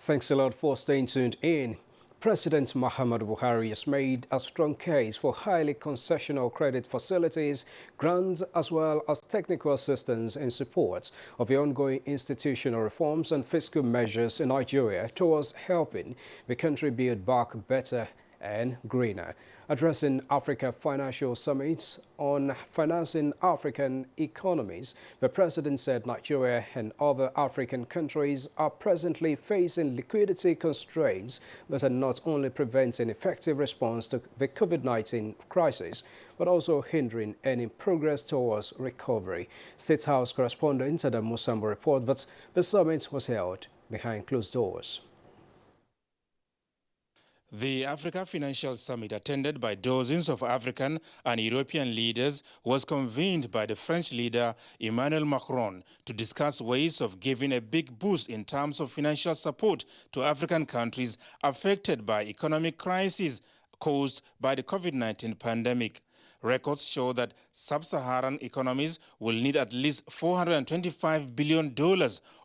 Thanks a lot for staying tuned in. President Muhammadu Buhari has made a strong case for highly concessional credit facilities, grants, as well as technical assistance in support of the ongoing institutional reforms and fiscal measures in Nigeria towards helping the country build back better and greener. Addressing Africa Financial Summit on financing African economies, the president said Nigeria and other African countries are presently facing liquidity constraints that are not only preventing effective response to the COVID-19 crisis, but also hindering any progress towards recovery. State House correspondent Adam Musambo reports that the summit was held behind closed doors. The Africa Financial Summit, attended by dozens of African and European leaders, was convened by the French leader Emmanuel Macron to discuss ways of giving a big boost in terms of financial support to African countries affected by economic crises caused by the COVID-19 pandemic. Records show that sub-Saharan economies will need at least $425 billion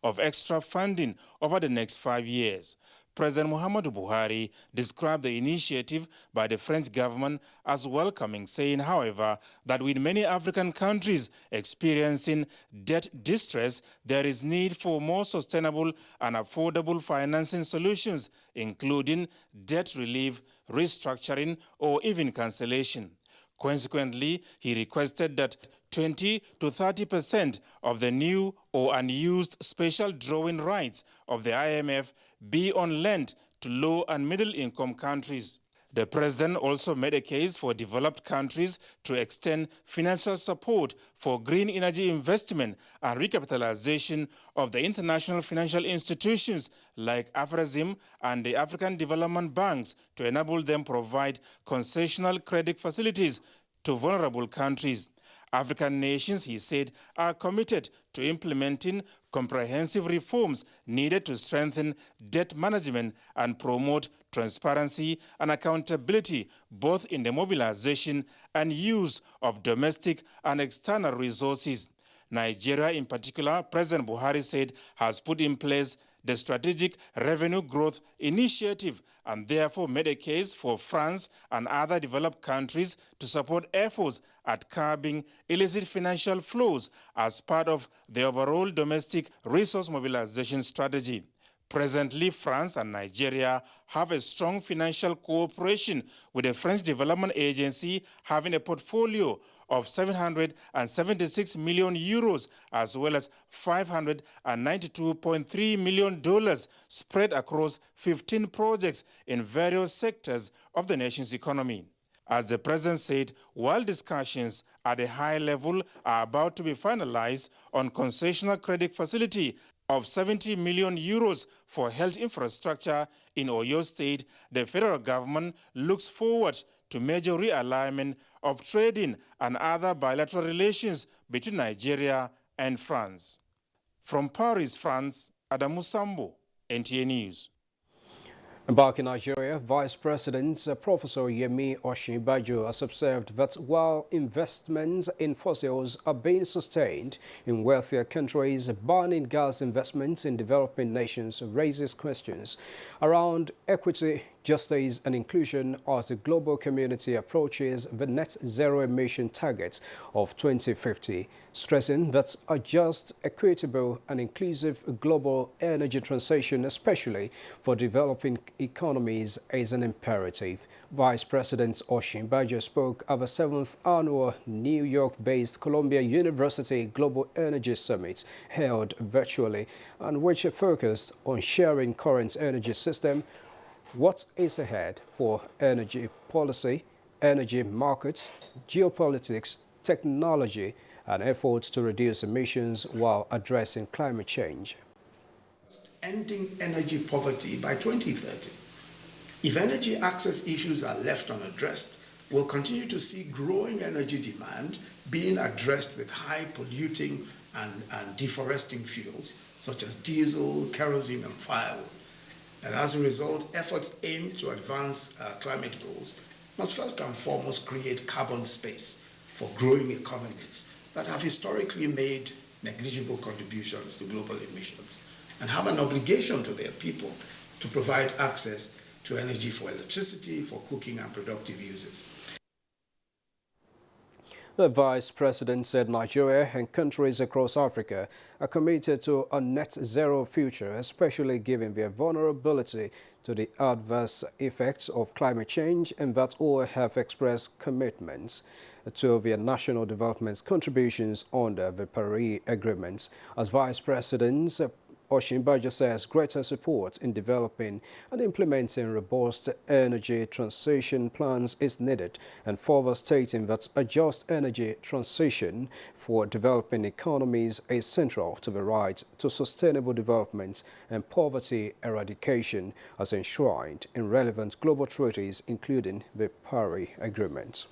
of extra funding over the next 5 years. President Muhammadu Buhari described the initiative by the French government as welcoming, saying, however, that with many African countries experiencing debt distress, there is need for more sustainable and affordable financing solutions, including debt relief, restructuring, or even cancellation. Consequently, he requested that 20 to 30% of the new or unused special drawing rights of the IMF be on lent to low and middle-income countries. The president also made a case for developed countries to extend financial support for green energy investment and recapitalization of the international financial institutions like Afrexim and the African Development Banks to enable them provide concessional credit facilities to vulnerable countries. African nations, he said, are committed to implementing comprehensive reforms needed to strengthen debt management and promote transparency and accountability, both in the mobilization and use of domestic and external resources. Nigeria, in particular, President Buhari said, has put in place the Strategic Revenue Growth Initiative and therefore made a case for France and other developed countries to support efforts at curbing illicit financial flows as part of the overall domestic resource mobilization strategy. Presently, France and Nigeria have a strong financial cooperation, with the French Development Agency having a portfolio of 776 million euros as well as $592.3 million spread across 15 projects in various sectors of the nation's economy. As the president said, while discussions at a high level are about to be finalized on concessional credit facility of 70 million euros for health infrastructure in Oyo State, the federal government looks forward to major realignment of trading and other bilateral relations between Nigeria and France. From Paris, France, Adam Musambo, NTA News. Back in Nigeria, Vice President Professor Yemi Osinbajo has observed that while investments in fossils are being sustained in wealthier countries, banning gas investments in developing nations raises questions around equity, justice and inclusion as the global community approaches the net zero emission targets of 2050, stressing that a just, equitable and inclusive global energy transition, especially for developing economies, is an imperative. Vice President Osinbajo spoke at the 7th annual New York-based Columbia University Global Energy Summit held virtually, and which focused on sharing current energy system, what is ahead for energy policy, energy markets, geopolitics, technology, and efforts to reduce emissions while addressing climate change. Ending energy poverty by 2030. If energy access issues are left unaddressed, we'll continue to see growing energy demand being addressed with high polluting and deforesting fuels such as diesel, kerosene, and firewood. And as a result, efforts aimed to advance climate goals must first and foremost create carbon space for growing economies that have historically made negligible contributions to global emissions and have an obligation to their people to provide access to energy for electricity, for cooking and productive uses. The Vice President said Nigeria and countries across Africa are committed to a net zero future, especially given their vulnerability to the adverse effects of climate change, and that all have expressed commitments to their national development contributions under the Paris Agreement. As Vice President, Osinbajo says greater support in developing and implementing robust energy transition plans is needed, and further stating that a just energy transition for developing economies is central to the right to sustainable development and poverty eradication as enshrined in relevant global treaties, including the Paris Agreement.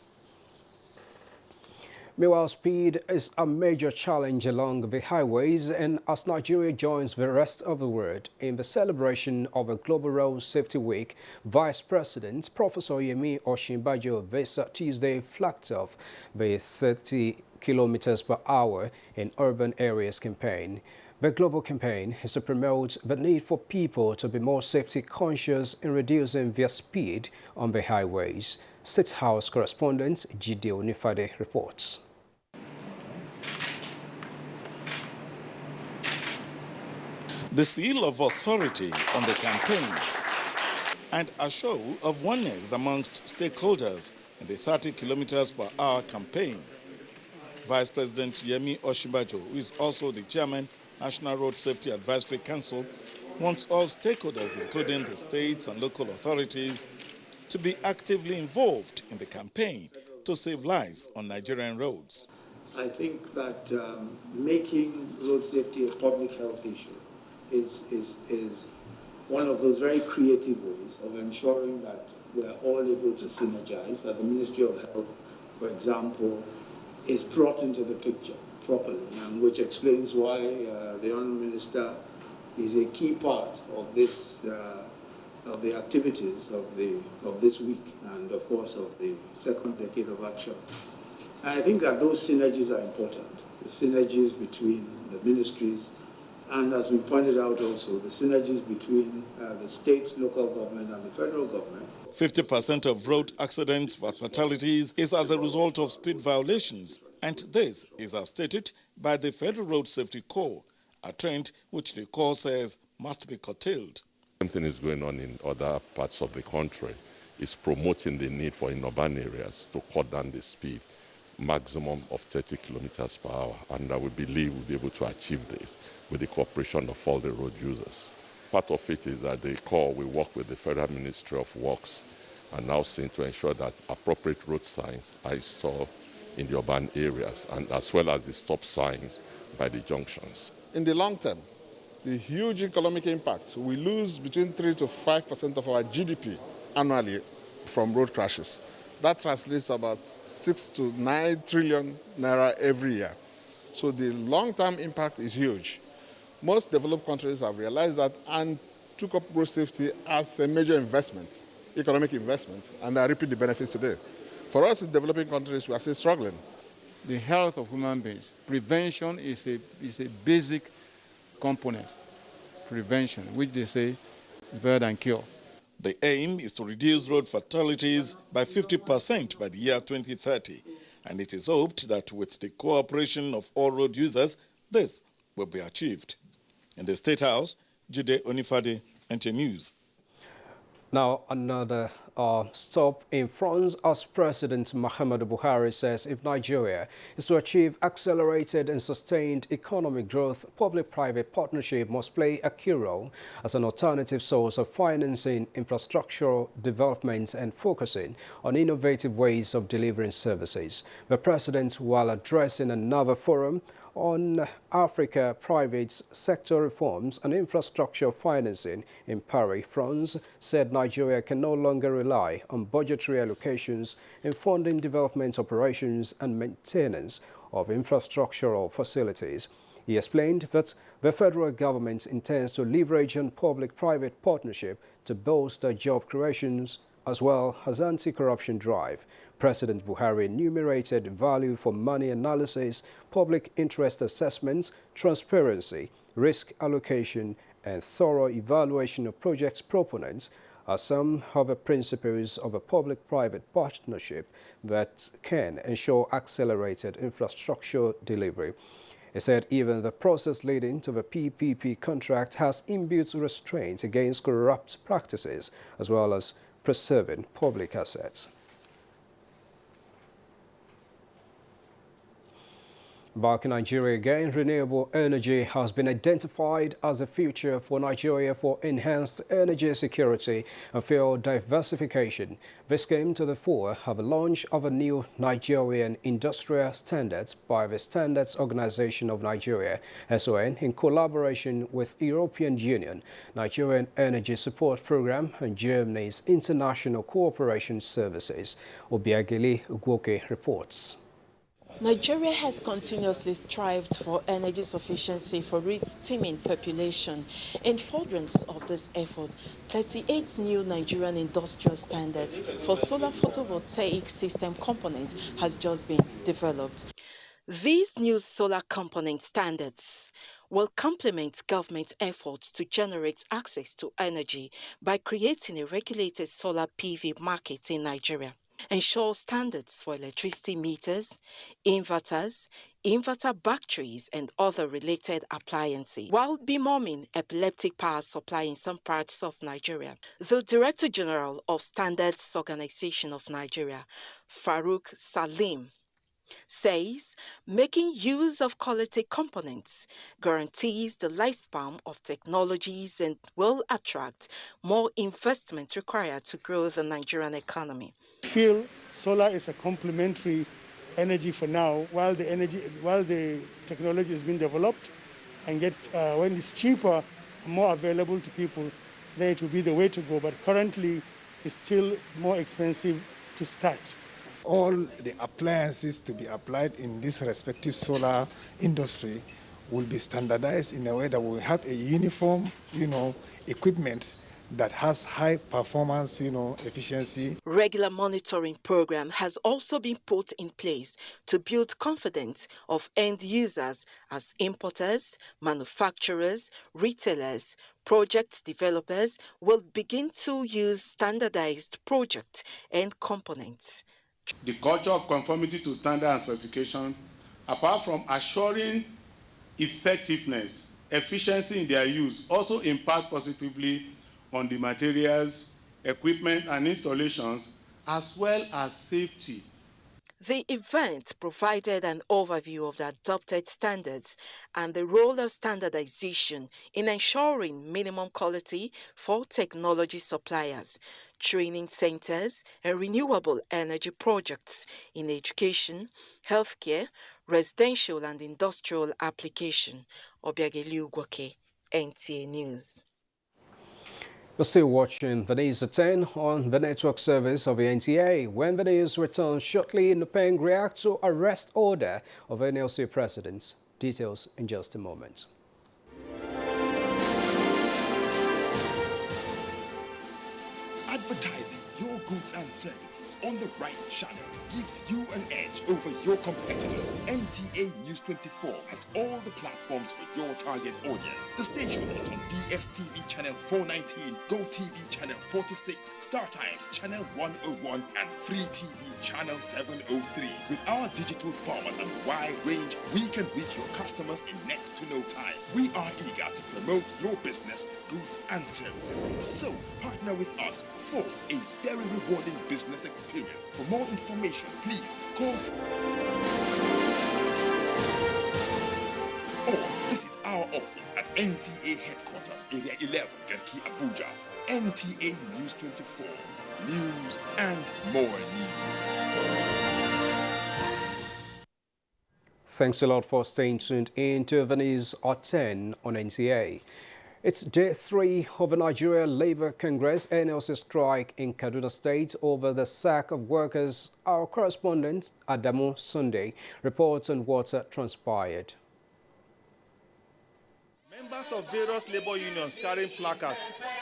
Meanwhile, speed is a major challenge along the highways, and as Nigeria joins the rest of the world in the celebration of a Global Road Safety Week, Vice President Professor Yemi Osinbajo this Tuesday flagged off the 30 kilometers per hour in urban areas campaign. The global campaign is to promote the need for people to be more safety conscious in reducing their speed on the highways. State House correspondent Jide Onifade reports. The seal of authority on the campaign and a show of oneness amongst stakeholders in the 30 kilometers per hour campaign. Vice President Yemi Osinbajo, who is also the chairman, National Road Safety Advisory Council, wants all stakeholders, including the states and local authorities, to be actively involved in the campaign to save lives on Nigerian roads. I think that making road safety a public health issue is one of those very creative ways of ensuring that we are all able to synergize, that the Ministry of Health, for example, is brought into the picture properly, and which explains why the Honourable Minister is a key part of this of the activities of this week, and of course of the second decade of action. And I think that those synergies are important, the synergies between the ministries, and as we pointed out also, the synergies between the states, local government and the federal government. 50% of road accidents for fatalities is as a result of speed violations, and this is as stated by the Federal Road Safety Corps, a trend which the Corps says must be curtailed. Something is going on in other parts of the country. Is promoting the need for in urban areas to cut down the speed, maximum of 30 kilometers per hour, and we believe we'll be able to achieve this with the cooperation of all the road users. Part of it is that the Corps will work with the Federal Ministry of Works and Housing to ensure that appropriate road signs are installed in the urban areas, and as well as the stop signs by the junctions. In the long term, the huge economic impact, we lose between 3 to 5% of our GDP annually from road crashes. That translates about 6 to 9 trillion naira every year. So the long-term impact is huge. Most developed countries have realized that and took up road safety as a major investment, economic investment, and are reaping the benefits today. For us in developing countries, we are still struggling. The health of human beings, prevention is a basic component. Prevention, which they say is better than cure. The aim is to reduce road fatalities by 50% by the year 2030, and it is hoped that with the cooperation of all road users, this will be achieved. In the State House, Jide Onifade, NTA News. Now, another stop in France as President Muhammadu Buhari says if Nigeria is to achieve accelerated and sustained economic growth, public-private partnership must play a key role as an alternative source of financing infrastructural development and focusing on innovative ways of delivering services. The President, while addressing another forum on Africa private sector reforms and infrastructure financing in Paris, France, said Nigeria can no longer rely on budgetary allocations in funding development operations and maintenance of infrastructural facilities. He explained that the federal government intends to leverage on public-private partnership to bolster job creations as well as anti-corruption drive. President Buhari enumerated value for money analysis, public interest assessments, transparency, risk allocation, and thorough evaluation of projects proponents are some of the principles of a public-private partnership that can ensure accelerated infrastructure delivery. He said even the process leading to the PPP contract has inbuilt restraints against corrupt practices as well as preserving public assets. Back in Nigeria again, renewable energy has been identified as a future for Nigeria for enhanced energy security and fuel diversification. This came to the fore of the launch of a new Nigerian industrial standards by the Standards Organization of Nigeria, SON, in collaboration with European Union, Nigerian Energy Support Program and Germany's International Cooperation Services. Obiageli Ugwoke reports. Nigeria has continuously strived for energy sufficiency for its teeming population. In furtherance of this effort, 38 new Nigerian industrial standards for solar photovoltaic system components has just been developed. These new solar component standards will complement government efforts to generate access to energy by creating a regulated solar PV market in Nigeria. Ensure standards for electricity meters, inverters, inverter batteries, and other related appliances, while bemoaning epileptic power supply in some parts of Nigeria. The Director General of Standards Organization of Nigeria, Farouk Salim, says making use of quality components guarantees the lifespan of technologies and will attract more investment required to grow the Nigerian economy. I feel solar is a complementary energy for now while the technology is being developed and when it's cheaper and more available to people, then it will be the way to go. But currently it's still more expensive to start. All the appliances to be applied in this respective solar industry will be standardized in a way that we have a uniform, equipment that has high performance, efficiency. Regular monitoring program has also been put in place to build confidence of end users as importers, manufacturers, retailers, project developers will begin to use standardized project and components. The culture of conformity to standard and specification, apart from assuring effectiveness, efficiency in their use, also impact positively on the materials, equipment, and installations, as well as safety. The event provided an overview of the adopted standards and the role of standardization in ensuring minimum quality for technology suppliers, training centers, and renewable energy projects in education, healthcare, residential and industrial application. Obiageli Ugwoke, NTA News. You're still watching the news at 10 on the network service of the NTA. When the news returns shortly, Nupeng reacts to arrest order of NLC presidents. Details in just a moment. Advertising your goods and services on the right channel gives you an edge over your competitors. NTA News 24 has all the platforms for your target audience. The station is on DSTV channel 419, GoTV channel 46, StarTimes channel 101, and Free TV channel 703. With our digital format and wide range, we can reach your customers in next to no time. We are eager to promote your business, goods, and services. So partner with us for a very rewarding business experience. For more information, please call or visit our office at NTA Headquarters, Area 11, Garki, Abuja. NTA News 24. News and more news. Thanks a lot for staying tuned in to the news at 10 on NTA. It's day 3 of the Nigeria Labour Congress NLC strike in Kaduna State over the sack of workers. Our correspondent, Adamu Sunday, reports on what transpired. Members of various labor unions carrying placards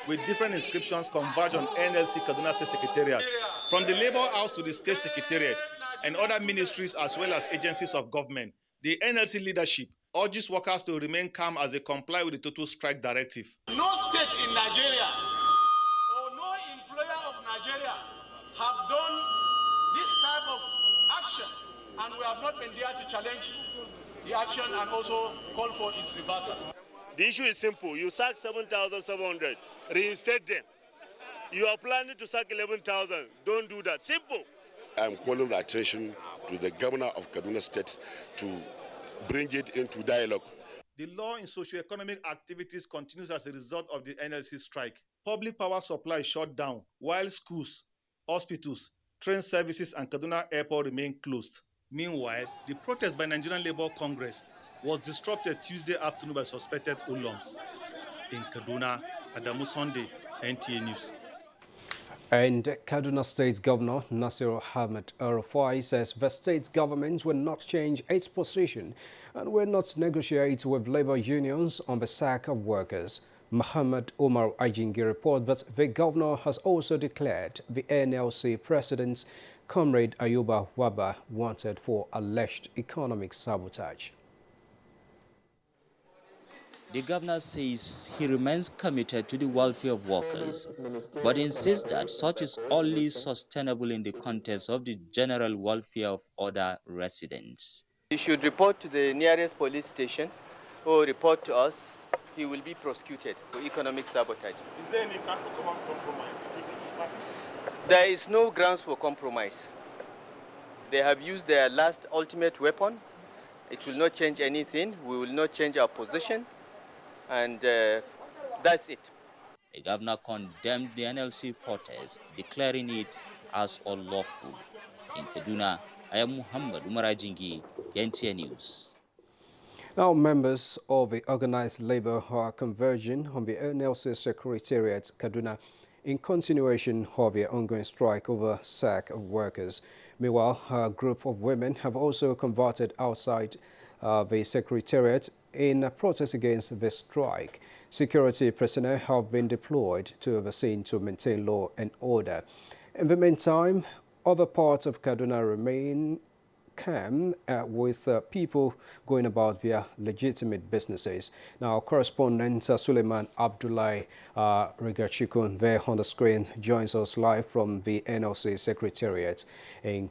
with different inscriptions converge on NLC Kaduna State Secretariat, from the Labour House to the State Secretariat and other ministries as well as agencies of government. The NLC leadership urges workers to remain calm as they comply with the total strike directive. No state in Nigeria or no employer of Nigeria have done this type of action, and we have not been there to challenge the action and also call for its reversal. The issue is simple. You sack 7,700, reinstate them. You are planning to sack 11,000. Don't do that. Simple. I'm calling the attention to the governor of Kaduna State to bring it into dialogue. The law in socio-economic activities continues as a result of the NLC strike. Public power supply is shut down, while schools, hospitals, train services and Kaduna Airport remain closed. Meanwhile, the protest by Nigerian Labour Congress was disrupted Tuesday afternoon by suspected hoodlums. In Kaduna, Adamu Sunday, NTA News. And Kaduna State Governor Nasir Ahmed El-Rufai says the state government will not change its position and will not negotiate with labor unions on the sack of workers. Muhammad Umar Ajingi reports that the governor has also declared the NLC president, Comrade Ayuba Waba, wanted for alleged economic sabotage. The governor says he remains committed to the welfare of workers, but insists that such is only sustainable in the context of the general welfare of other residents. He should report to the nearest police station or report to us. He will be prosecuted for economic sabotage. Is there any ground for compromise between the two parties? There is no grounds for compromise. They have used their last ultimate weapon. It will not change anything. We will not change our position. And that's it. The governor condemned the NLC protest, declaring it as unlawful. In Kaduna, I am Muhammad Umar Ajingi, NTA News. Now, members of the organized labor are converging on the NLC Secretariat, Kaduna, in continuation of their ongoing strike over sack of workers. Meanwhile, a group of women have also converted outside the Secretariat in a protest against the strike. Security personnel have been deployed to the scene to maintain law and order. In the meantime, other parts of Kaduna remain calm with people going about their legitimate businesses. Now, correspondent Suleiman Abdullahi Rigachikun there on the screen joins us live from the NLC Secretariat in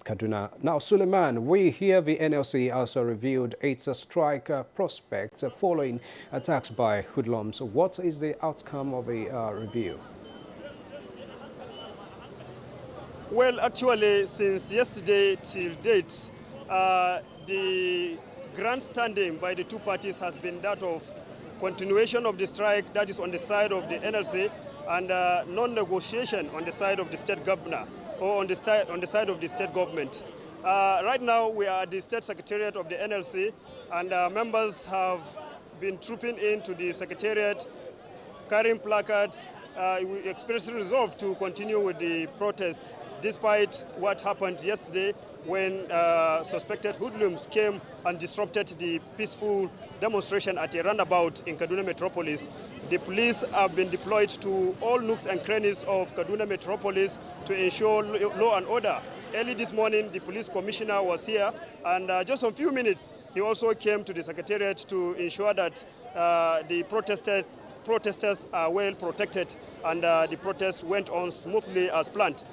Kaduna. Now, Suleiman, we hear the NLC also revealed its strike prospect following attacks by hoodlums. What is the outcome of the review? Well, actually, since yesterday till date, the grandstanding by the two parties has been that of continuation of the strike, that is on the side of the NLC, and non-negotiation on the side of the state governor, or on the side of the state government. Right now, we are at the state secretariat of the NLC, and members have been trooping into the secretariat, carrying placards. We expressly resolve to continue with the protests, despite what happened yesterday when suspected hoodlums came and disrupted the peaceful demonstration at a roundabout in Kaduna Metropolis. The police have been deployed to all nooks and crannies of Kaduna Metropolis to ensure law and order. Early this morning, the police commissioner was here, and just a few minutes, he also came to the secretariat to ensure that the protesters are well protected, and the protest went on smoothly as planned.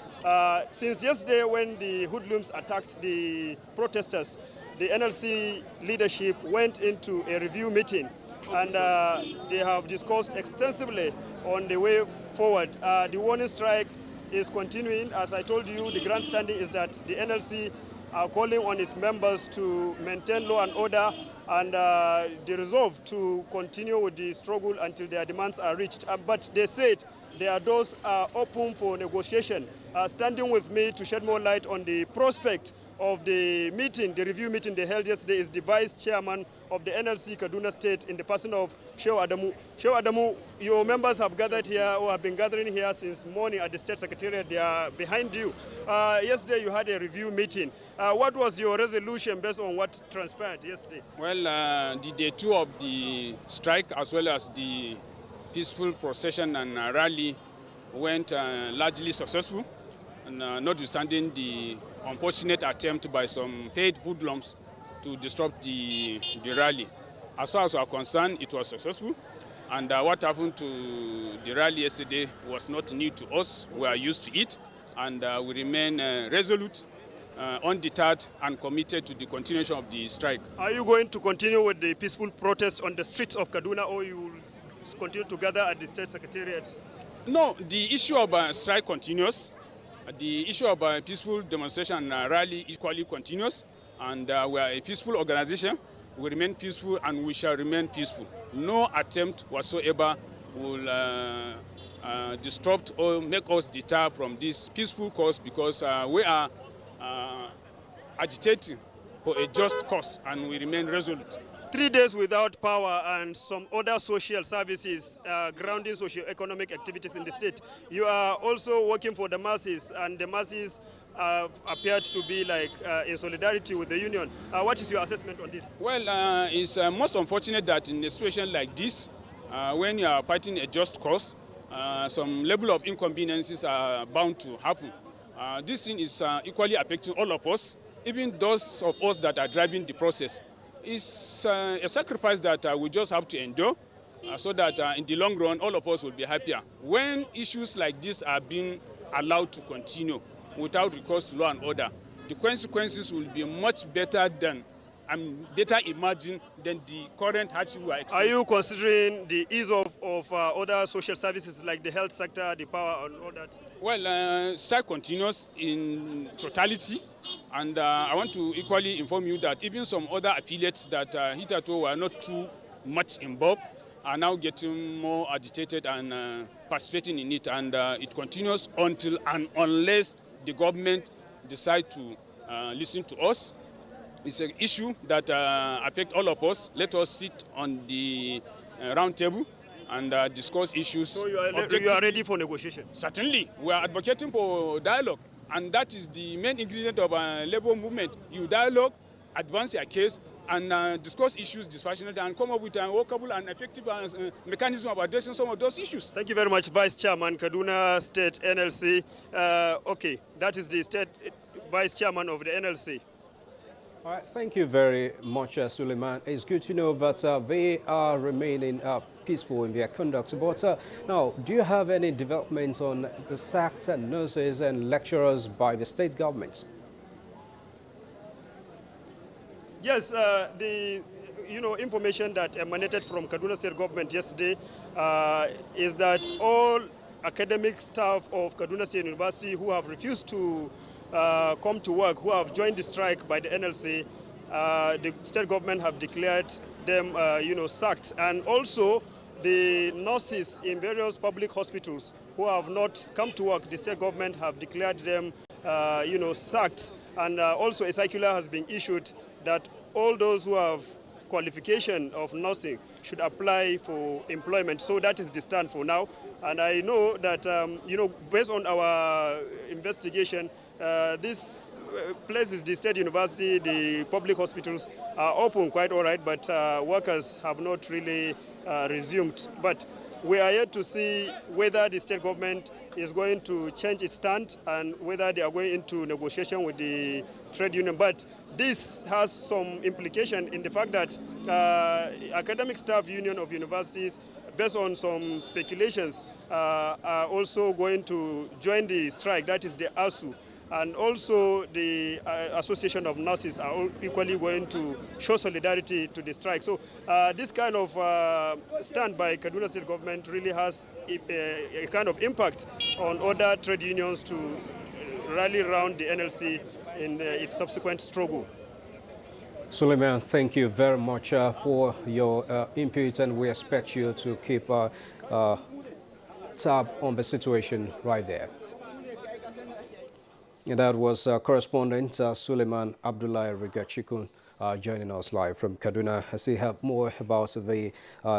Since yesterday, when the hoodlums attacked the protesters, the NLC leadership went into a review meeting, and they have discussed extensively on the way forward. The warning strike is continuing. As I told you, the grandstanding is that the NLC are calling on its members to maintain law and order, and they resolve to continue with the struggle until their demands are reached. But they said their doors are open for negotiation. Standing with me to shed more light on the prospect of the meeting, the review meeting they held yesterday, is the vice chairman of the NLC Kaduna State in the person of Shehu Adamu. Shehu Adamu, your members have gathered here, or have been gathering here since morning at the state secretariat. They are behind you. Yesterday you had a review meeting. What was your resolution based on what transpired yesterday? Well, the day two of the strike, as well as the peaceful procession and rally, went largely successful, and notwithstanding the unfortunate attempt by some paid hoodlums to disrupt the rally. As far as we are concerned, it was successful. And what happened to the rally yesterday was not new to us. We are used to it, and we remain resolute, undeterred, and committed to the continuation of the strike. Are you going to continue with the peaceful protest on the streets of Kaduna, or you will continue to gather at the state secretariat? No, the issue of strike continues. The issue of peaceful demonstration and rally equally continues, and we are a peaceful organization. We remain peaceful, and we shall remain peaceful. No attempt whatsoever will disrupt or make us deter from this peaceful cause, because we are agitating for a just cause, and we remain resolute. 3 days without power and some other social services grounding socio-economic activities in the state. You are also working for the masses, and the masses appeared to be like in solidarity with the union. What is your assessment on this? Well, it's most unfortunate that in a situation like this, when you are fighting a just cause, some level of inconveniences are bound to happen. This thing is equally affecting all of us, even those of us that are driving the process. It's a sacrifice that we just have to endure so that in the long run, all of us will be happier. When issues like this are being allowed to continue without recourse to law and order, the consequences will be much better than better imagined than the current hardship we are experiencing. Are you considering the ease of other social services like the health sector, the power, and all that? Well, strike continues in totality, and I want to equally inform you that even some other affiliates that hitherto were not too much involved are now getting more agitated and participating in it, and it continues until and unless the government decide to listen to us. It's an issue that affects all of us. Let us sit on the round table and discuss issues. So you are ready for negotiation? Certainly. We are advocating for dialogue, and that is the main ingredient of a labor movement. You dialogue, advance your case, and discuss issues dispassionately, and come up with a workable and effective mechanism of addressing some of those issues. Thank you very much, Vice Chairman, Kaduna State NLC. Okay, that is the State Vice Chairman of the NLC. All right, thank you very much, Suleiman. It's good to know that they are remaining peaceful in their conduct. But now, do you have any developments on the sacked nurses and lecturers by the state government? Yes, the information that emanated from Kaduna State government yesterday is that all academic staff of Kaduna State University who have refused to come to work, who have joined the strike by the NLC, the state government have declared them, sacked. And also the nurses in various public hospitals who have not come to work, the state government have declared them, sacked. And also a circular has been issued that all those who have qualification of nursing should apply for employment. So that is the stand for now. And I know that, based on our investigation, this places, the state university, the public hospitals are open quite all right, but workers have not really resumed. But we are yet to see whether the state government is going to change its stand and whether they are going into negotiation with the trade union. But this has some implication in the fact that academic staff union of universities, based on some speculations, are also going to join the strike, that is the ASU. And also the Association of Nurses are equally going to show solidarity to the strike. So this kind of stand by Kaduna State government really has a kind of impact on other trade unions to rally around the NLC in its subsequent struggle. Suleiman, thank you very much for your input, and we expect you to keep tab on the situation right there. And that was correspondent Suleiman Abdullahi Rigachikun joining us live from Kaduna as he helped more about the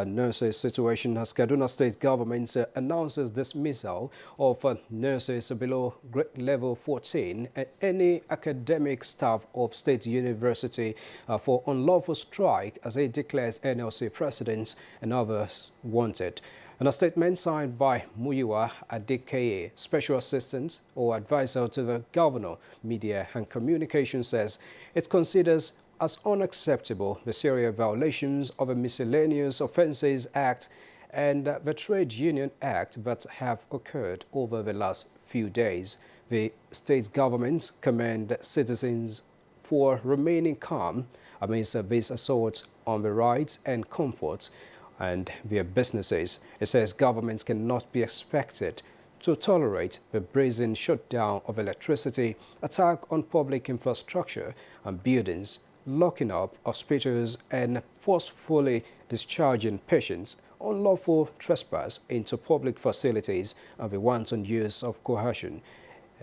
nurses situation as Kaduna State government announces dismissal of nurses below grade level 14 and any academic staff of state university for unlawful strike as it declares NLC presidents and others wanted. In a statement signed by Muyiwa Adekeye, Special Assistant or Advisor to the Governor, Media and Communication, says it considers as unacceptable the serious violations of the Miscellaneous Offences Act and the Trade Union Act that have occurred over the last few days. The state government commend citizens for remaining calm amidst these assaults on the rights and comforts and their businesses. It says governments cannot be expected to tolerate the brazen shutdown of electricity, attack on public infrastructure and buildings, locking up hospitals and forcefully discharging patients, unlawful trespass into public facilities and the wanton use of coercion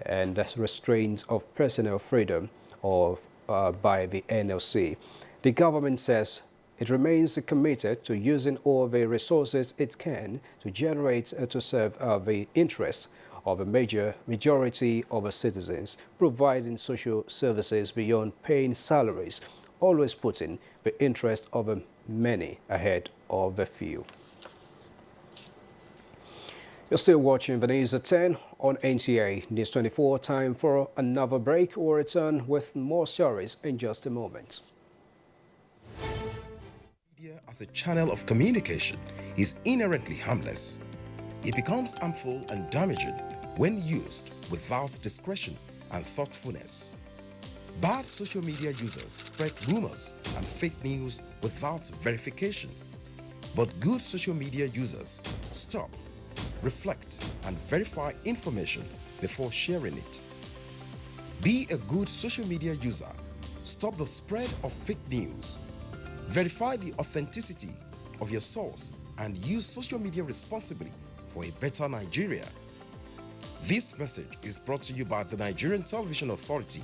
and restraints of personal freedom by the NLC. The government says it remains committed to using all the resources it can to generate to serve the interests of a majority of the citizens, providing social services beyond paying salaries, always putting the interest of the many ahead of the few. You're still watching the news at 10 on NTA News 24. Time for another break. We'll return with more stories in just a moment. Media as a channel of communication is inherently harmless. It becomes harmful and damaging when used without discretion and thoughtfulness. Bad social media users spread rumors and fake news without verification. But good social media users stop, reflect, and verify information before sharing it. Be a good social media user. Stop the spread of fake news. Verify the authenticity of your source and use social media responsibly for a better Nigeria. This message is brought to you by the Nigerian Television Authority